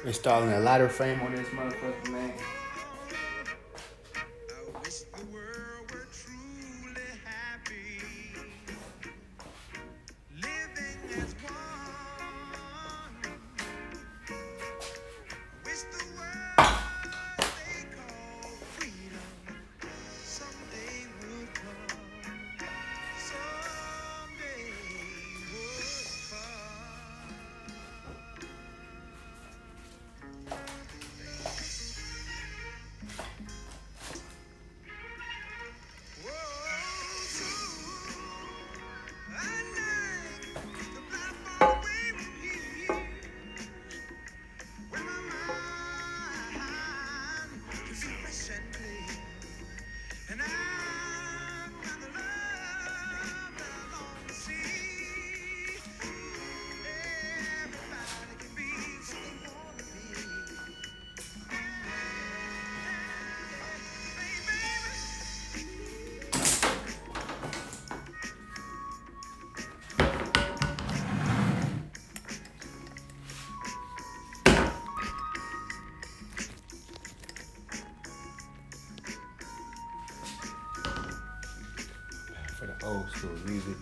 Installing a lighter frame on this motherfucker, man. I wish the world were truly happy, living as one. I wish the world they call freedom someday would come. Someday would come. And I'd rather love that long sea. Everybody can be what they want to be. For the old school music.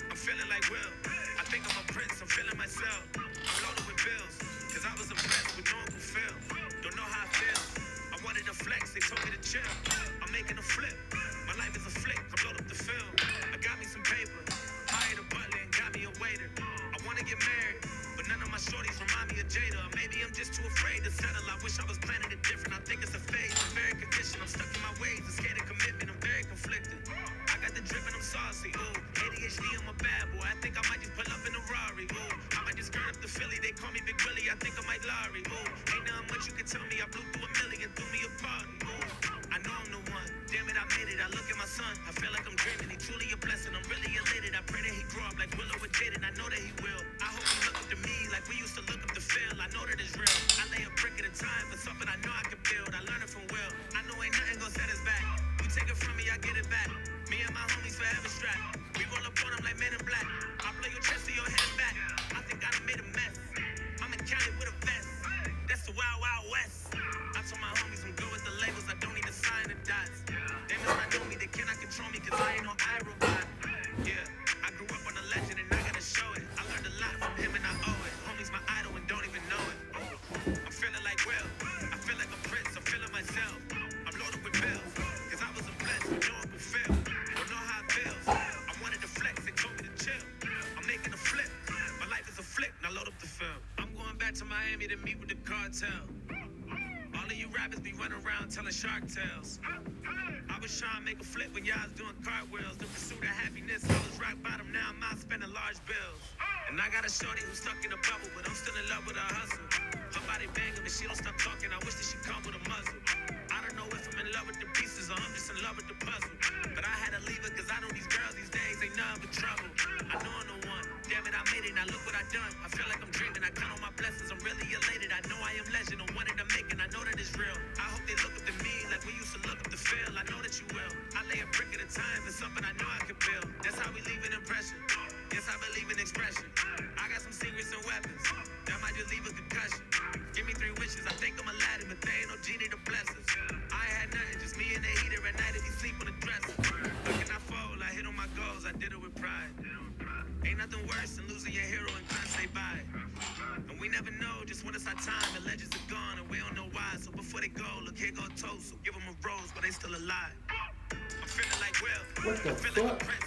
I'm feeling like Will. I think I'm a prince. I'm feeling myself. I'm loaded with bills. Cause I was impressed with no one could feel. Don't know how I feel. I wanted to flex. They told me to chill. I'm making a flip. My life is a flick. I'm loaded up the film. I got me some paper. Hired a butler and got me a waiter. I wanna get married. But none of my shorties remind me of Jada. Or maybe I'm just too afraid to settle. I wish I was planning it different. I think it's a phase. I'm very conditioned. I'm stuck in my ways. I'm scared of commitment. I'm very conflicted. I got the drip and I'm saucy. Ooh, ADHD, I'm a bad boy. I think I might just pull up in a Rari. Ooh, I might just skirt up the Philly. They call me Big Willie. I think I might Larry. Ooh, ain't nothing much you can tell me. I blew through a million, threw me a party. Ooh, I know I'm the one. Damn it, I made it. I look at my son. I feel like I'm dreaming. He truly a blessing. I'm really elated. I pray that he grow up like Willow with Jaden. I know that he will. I hope he look up to me like we used to look up to Phil. I know that it's real. I lay a brick at a time for something I know I can build. I learn it from Will. I know ain't nothing gonna set us back. You take it from me, I get it back. Me and my homies forever strapped. We roll up on them like men in black. I blow your chest to your head back. I think I done made a mess. I'm in Cali with a vest. That's the Wild Wild West. I told my homies I'm good with the labels. I don't need to sign the dots. They must not know me. They cannot control me because I ain't no iRobot. Yeah, I grew up on a legend and I gotta show it. I learned a lot from him and I owe it. Homie's my idol and don't even know it. I'm feeling like Will. I feel like a prince. I'm feeling myself. I'm loaded with bills. Cause I was a blessed with no one could feel. Don't know how it feels. I wanted to flex. They told me to chill. I'm making a flip. My life is a flick. Now load up the film. I'm going back to Miami to meet with the cartel. All of you rappers be running around telling shark tales. I was trying to make a flip when y'all was doing cartwheels. The pursuit of happiness, I was rock bottom, now I'm out spending large bills. And I got a shorty who's stuck in a bubble, but I'm still in love with her hustle. Her body banging, but she don't stop talking, I wish that she come with a muzzle. I don't know if I'm in love with the pieces or I'm just in love with the puzzle. But I had to leave her cause I know these girls these days ain't nothing but trouble. I know I'm the one, damn it I made it, now look what I done. I feel like I'm dreaming, I count on my blessings, I'm really elated. I know I am legend, I'm one in the making, I know that it's real. I hope they look up to me like we used to look up to Phil. I know that you will. I lay a brick at a time for something I know I can build. That's how we leave an impression. Yes, I believe in expression. I got some secrets and weapons that might just leave a concussion. Give me 3 wishes, I think I'm Aladdin, but they ain't no genie to bless us. I had nothing, just me and the heater at night if he sleep on the dresser. How can I fold? I hit on my goals, I did it with pride. Ain't nothing worse than losing your hero and can't say bye. And we never know just when it's our time. The legends are gone and we don't know why. So before they go, look, here go a toast. So give them a rose, but they still alive. I'm feeling like Will. What the I'm feeling like a fuck? prince.